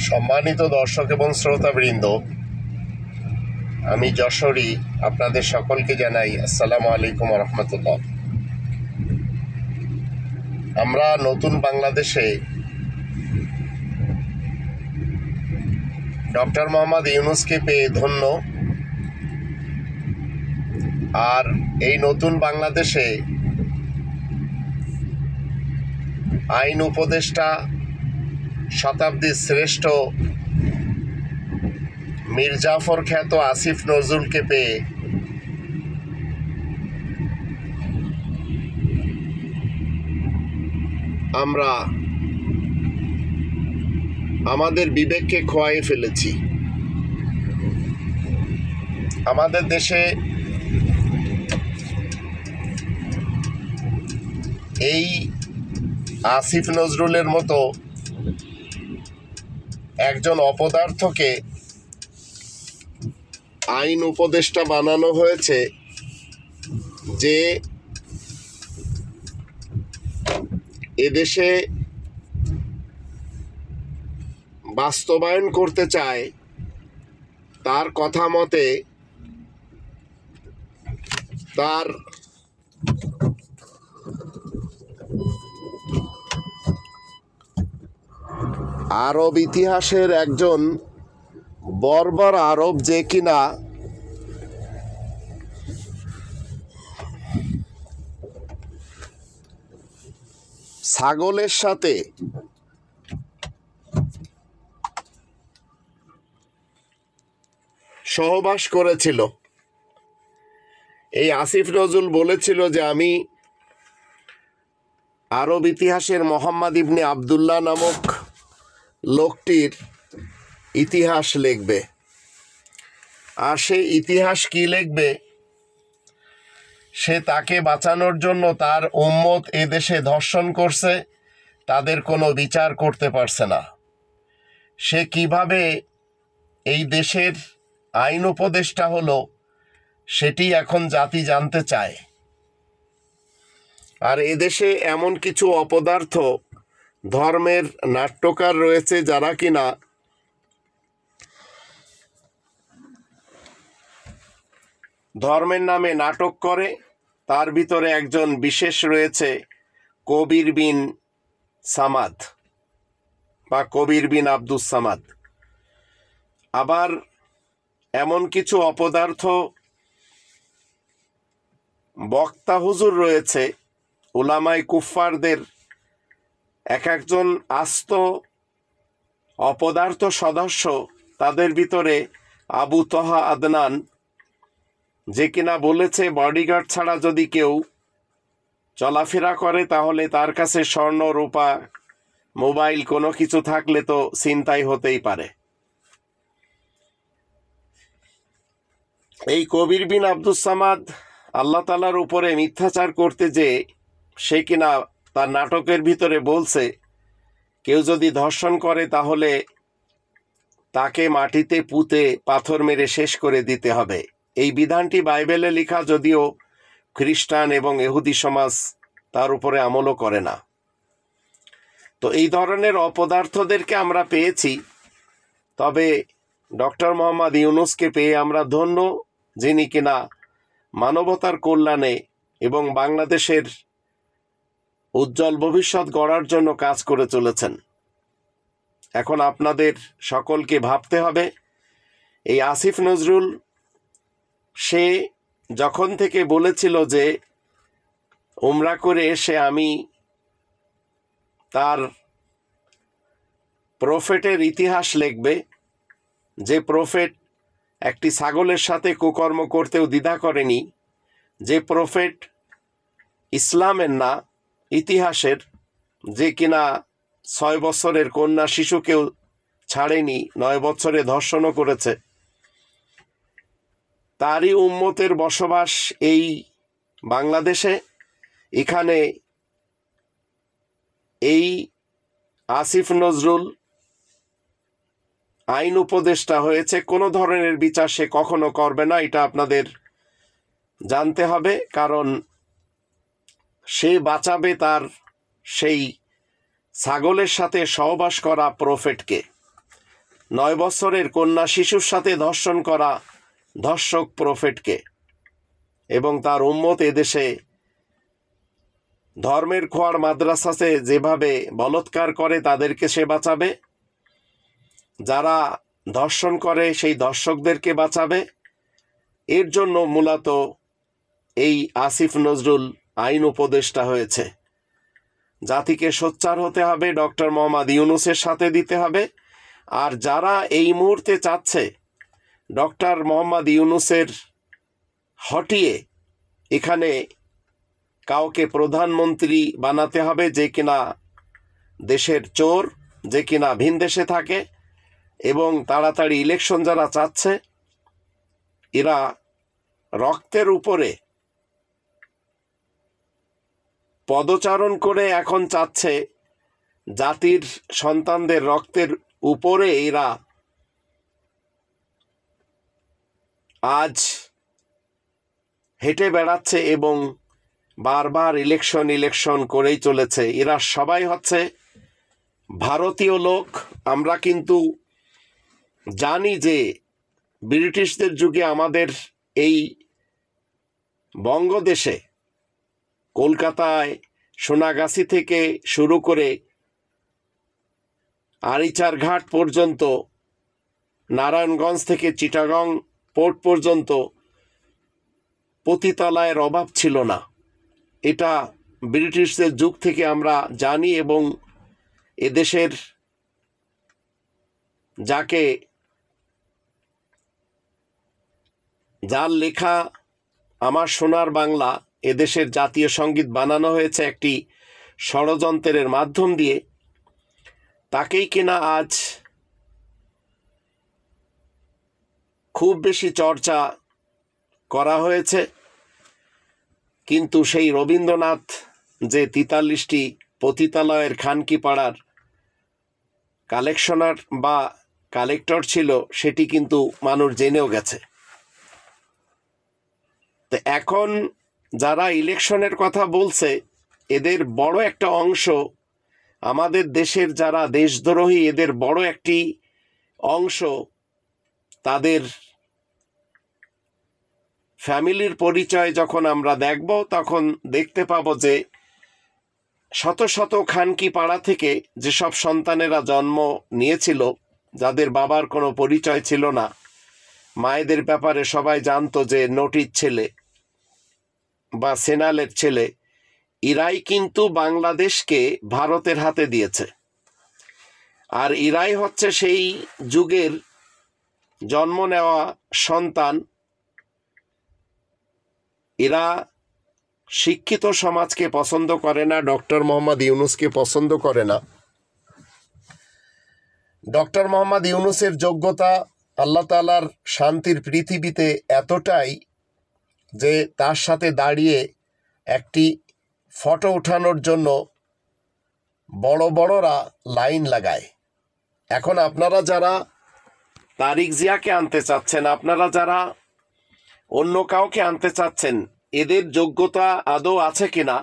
সম্মানিত দর্শক এবং শ্রোতাবৃন্দ, আমি যশোরী আপনাদের সকলকে জানাই আসসালামু আলাইকুম রহমতুল্লাহ। আমরা নতুন বাংলাদেশে ডক্টর মোহাম্মদ ইউনূসকে পেয়ে ধন্য। আর এই নতুন বাংলাদেশে আইন উপদেষ্টা শতাব্দীর শ্রেষ্ঠ মীর জাফর খ্যাত আসিফ নজরুলকে পেয়ে আমরা আমাদের বিবেককে খোয়াই ফেলেছি। আমাদের দেশে এই আসিফ নজরুলের মতো একজন অপদার্থকে আইন উপদেষ্টা বানানো হয়েছে, যে এদেশে বাস্তবায়ন করতে চায় তার কথা মতে তার আরব ইতিহাসের একজন বর্বর আরব, যে কিনা ছাগলের সাথে সহবাস করেছিল। এই আসিফ নজরুল বলেছিল যে আমি আরব ইতিহাসের মোহাম্মদ ইবনে আবদুল্লাহ নামক লোকটির ইতিহাস লিখবে। আর সেই ইতিহাস কি লিখবে? সে তাকে বাঁচানোর জন্য তার উম্মত এদেশে ধর্ষণ করছে, তাদের কোনো বিচার করতে পারছে না। সে কিভাবে এই দেশের আইন উপদেষ্টা হলো, সেটি এখন জাতি জানতে চায়। আর এদেশে এমন কিছু অপদার্থ ধর্মের নাট্যকার রয়েছে, যারা কিনা ধর্মের নামে নাটক করে। তার ভিতরে একজন বিশেষ রয়েছে কবির বিন সামাদ বা কবির বিন আব্দুস সামাদ। আবার এমন কিছু অপদার্থ বক্তা হুজুর রয়েছে, উলামায়ে কুফফারদের এক একজন আস্ত অপদার্থ সদস্য। তাদের ভিতরে আবু তহা আদনান, যে কিনা বলেছে বডিগার্ড ছাড়া যদি কেউ চলাফেরা করে তাহলে তার কাছে স্বর্ণ, রূপা, মোবাইল কোনো কিছু থাকলে তো ছিনতাই হতেই পারে। এই কবির বিন আব্দুস সামাদ আল্লাহ তাআলার উপরে মিথ্যাচার করতে যে সে কিনা তার নাটকের ভিতরে বলছে কেউ যদি ধর্ষণ করে তাহলে তাকে মাটিতে পুঁতে পাথর মেরে শেষ করে দিতে হবে। এই বিধানটি বাইবেলে লেখা, যদিও খ্রিস্টান এবং ইহুদি সমাজ তার উপরে আমলও করে না। তো এই ধরনের অপদার্থদেরকে আমরা পেয়েছি। তবে ডক্টর মোহাম্মদ ইউনূসকে পেয়ে আমরা ধন্য, যিনি কিনা মানবতার কল্যাণে এবং বাংলাদেশের উজ্জ্বল ভবিষ্যৎ গড়ার জন্য কাজ করে চলেছেন। এখন আপনাদের সকলকে ভাবতে হবে, এই আসিফ নজরুল সে যখন থেকে বলেছিল যে উমরা করে এসে আমি তার প্রফেটের ইতিহাস লিখবে, যে প্রফেট একটি ছাগলের সাথে কুকর্ম করতেও দ্বিধা করেনি, যে প্রফেট ইসলামের না ইতিহাসের, যে কিনা 6 বছরের কন্যা শিশুকেও ছাড়েনি, 9 বছরে ধর্ষণও করেছে, তারই উম্মতের বসবাস এই বাংলাদেশে। এখানে এই আসিফ নজরুল আইন উপদেষ্টা হয়েছে, কোনো ধরনের বিচার সে কখনো করবে না, এটা আপনাদের জানতে হবে। কারণ সে বাঁচাবে তার সেই ছাগলের সাথে সহবাস করা প্রফেটকে। 9 বছরের কন্যা শিশুর সাথে ধর্ষণ করা ধর্ষক প্রফেটকে এবং তার উম্মত এদেশে ধর্মের খোয়ার মাদ্রাসাতে যেভাবে বলৎকার করে তাদেরকে সে বাঁচাবে, যারা ধর্ষণ করে সেই ধর্ষকদেরকে বাঁচাবে। এর জন্য মূলত এই আসিফ নজরুল আইন উপদেষ্টা হয়েছে। জাতিকে সোচ্চার হতে হবে, ডক্টর মোহাম্মদ ইউনূসের সাথে দিতে হবে। আর যারা এই মুহূর্তে চাচ্ছে ডক্টর মোহাম্মদ ইউনূসের হটিয়ে এখানে কাউকে প্রধানমন্ত্রী বানাতে হবে যে কিনা দেশের চোর, যে কিনা ভিন দেশে থাকে, এবং তাড়াতাড়ি ইলেকশন যারা চাচ্ছে, এরা রক্তের উপরে পদচারণ করে এখন চাচ্ছে জাতির সন্তানদের রক্তের উপরে এরা আজ হেঁটে বেড়াচ্ছে এবং বারবার ইলেকশন করেই চলেছে। এরা সবাই হচ্ছে ভারতীয় লোক। আমরা কিন্তু জানি যে ব্রিটিশদের যুগে আমাদের এই বঙ্গদেশে কলকাতায় সোনাগাছি থেকে শুরু করে আরিচার ঘাট পর্যন্ত, নারায়ণগঞ্জ থেকে চিটাগং পোর্ট পর্যন্ত পতিতালয়ের অভাব ছিল না। এটা ব্রিটিশদের যুগ থেকে আমরা জানি এবং এদেশের যার লেখা আমার সোনার বাংলা, এদেশের জাতীয় সঙ্গীত বানানো হয়েছে একটি ষড়যন্ত্রের মাধ্যম দিয়ে, তাকেই কিনা আজ খুব বেশি চর্চা করা হয়েছে। কিন্তু সেই রবীন্দ্রনাথ যে 43টি পতিতালয়ের খানকি পাড়ার কালেকশনার বা কালেক্টর ছিল, সেটি কিন্তু মানুষ জেনেও গেছে। তো এখন যারা ইলেকশনের কথা বলছে, এদের বড় একটা অংশ আমাদের দেশের যারা দেশদ্রোহী, এদের বড় একটি অংশ তাদের ফ্যামিলির পরিচয় যখন আমরা দেখব, তখন দেখতে পাবো যে শত শত খানকি পাড়া থেকে যেসব সন্তানেরা জন্ম নিয়েছিল, যাদের বাবার কোনো পরিচয় ছিল না, মায়েদের ব্যাপারে সবাই জানতো যে নটির ছেলে বা সেনালের ছেলে, এরাই কিন্তু বাংলাদেশকে ভারতের হাতে দিয়েছে। আর এরাই হচ্ছে সেই যুগের জন্ম নেওয়া সন্তান। এরা শিক্ষিত সমাজকে পছন্দ করে না, ডক্টর মোহাম্মদ ইউনূসকে পছন্দ করে না। ডক্টর মোহাম্মদ ইউনূসের যোগ্যতা আল্লাহ তাআলার শান্তির পৃথিবীতে এতটাই যে তার সাথে দাঁড়িয়ে একটি ফটো ওঠানোর জন্য বড় বড়রা লাইন লাগায়। এখন আপনারা যারা তারিক জিয়াকে আনতে চাচ্ছেন, আপনারা যারা অন্য কাউকে আনতে চাচ্ছেন, এদের যোগ্যতা আদৌ আছে কিনা?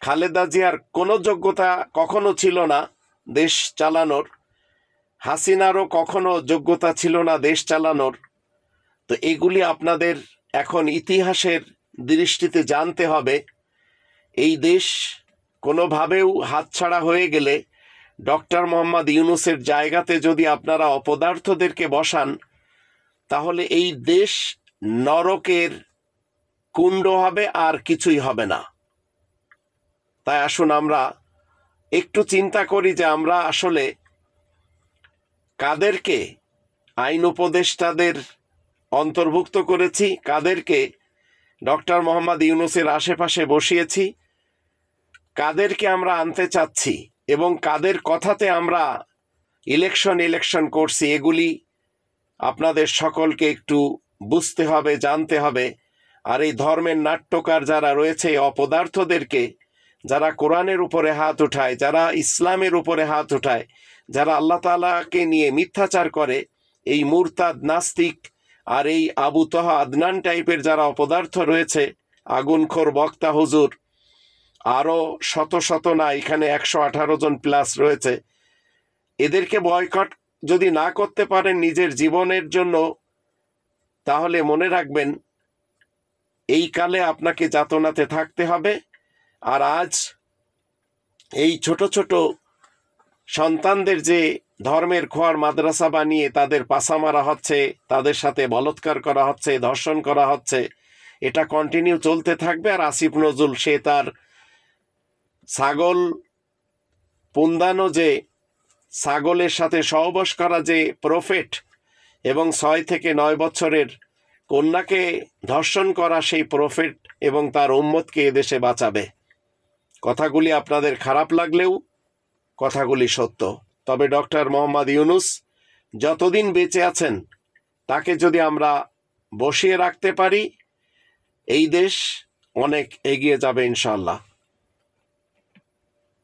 খালেদা জিয়ার কোনো যোগ্যতা কখনো ছিল না দেশ চালানোর, হাসিনারও কখনো যোগ্যতা ছিল না দেশ চালানোর। তো এগুলি আপনাদের এখন ইতিহাসের দৃষ্টিতে জানতে হবে। এই দেশ কোনোভাবেও হাতছাড়া হয়ে গেলে ডক্টর মোহাম্মদ ইউনূসের জায়গাতে যদি আপনারা অপদার্থদেরকে বসান, তাহলে এই দেশ নরকের কুণ্ড হবে, আর কিছুই হবে না। তাই আসুন আমরা একটু চিন্তা করি যে আমরা আসলে কাদেরকে আইন উপদেষ্টাদের অন্তর্ভুক্ত করেছি, কাদেরকে ডক্টর মোহাম্মদ ইউনূসের আশেপাশে বসিয়েছি, কাদেরকে আমরা আনতে চাচ্ছি এবং কাদের কথাতে আমরা ইলেকশন করছি। এগুলি আপনাদের সকলকে একটু বুঝতে হবে, জানতে হবে। আর এই ধর্মের নাট্যকার যারা রয়েছে, অপদার্থদেরকে, যারা কোরআনের উপরে হাত উঠায়, যারা ইসলামের উপরে হাত উঠায়, যারা আল্লাহ তাআলাকে নিয়ে মিথ্যাচার করে, এই মুরতাদ নাস্তিক আর এই আবু তহা আদনান টাইপের যারা অপদার্থ রয়েছে, আগুনখোর বক্তা হুজুর, আরও শত শত না, এখানে 118 জন প্লাস রয়েছে, এদেরকে বয়কট যদি না করতে পারেন নিজের জীবনের জন্য, তাহলে মনে রাখবেন এই কালে আপনাকে যাতনাতে থাকতে হবে। আর আজ এই ছোট ছোট সন্তানদের যে ধর্মের খোয়ার মাদ্রাসা বানিয়ে তাদের পাছা মারা হচ্ছে, তাদের সাথে বলৎকার করা হচ্ছে, ধর্ষণ করা হচ্ছে, এটা কন্টিনিউ চলতে থাকবে। আর আসিফ নজরুল সে তার ছাগল পুন্দানো, যে ছাগলের সাথে সহবাস করা যে প্রফেট এবং 6 থেকে 9 বছরের কন্যাকে ধর্ষণ করা সেই প্রফেট এবং তার উম্মতকে এদেশে বাঁচাবে। কথাগুলি আপনাদের খারাপ লাগলেও কথাগুলি সত্য। তবে ডক্টর মোহাম্মদ ইউনূস যতদিন বেঁচে আছেন তাকে যদি আমরা বসিয়ে রাখতে পারি, এই দেশ অনেক এগিয়ে যাবে ইনশাআল্লাহ।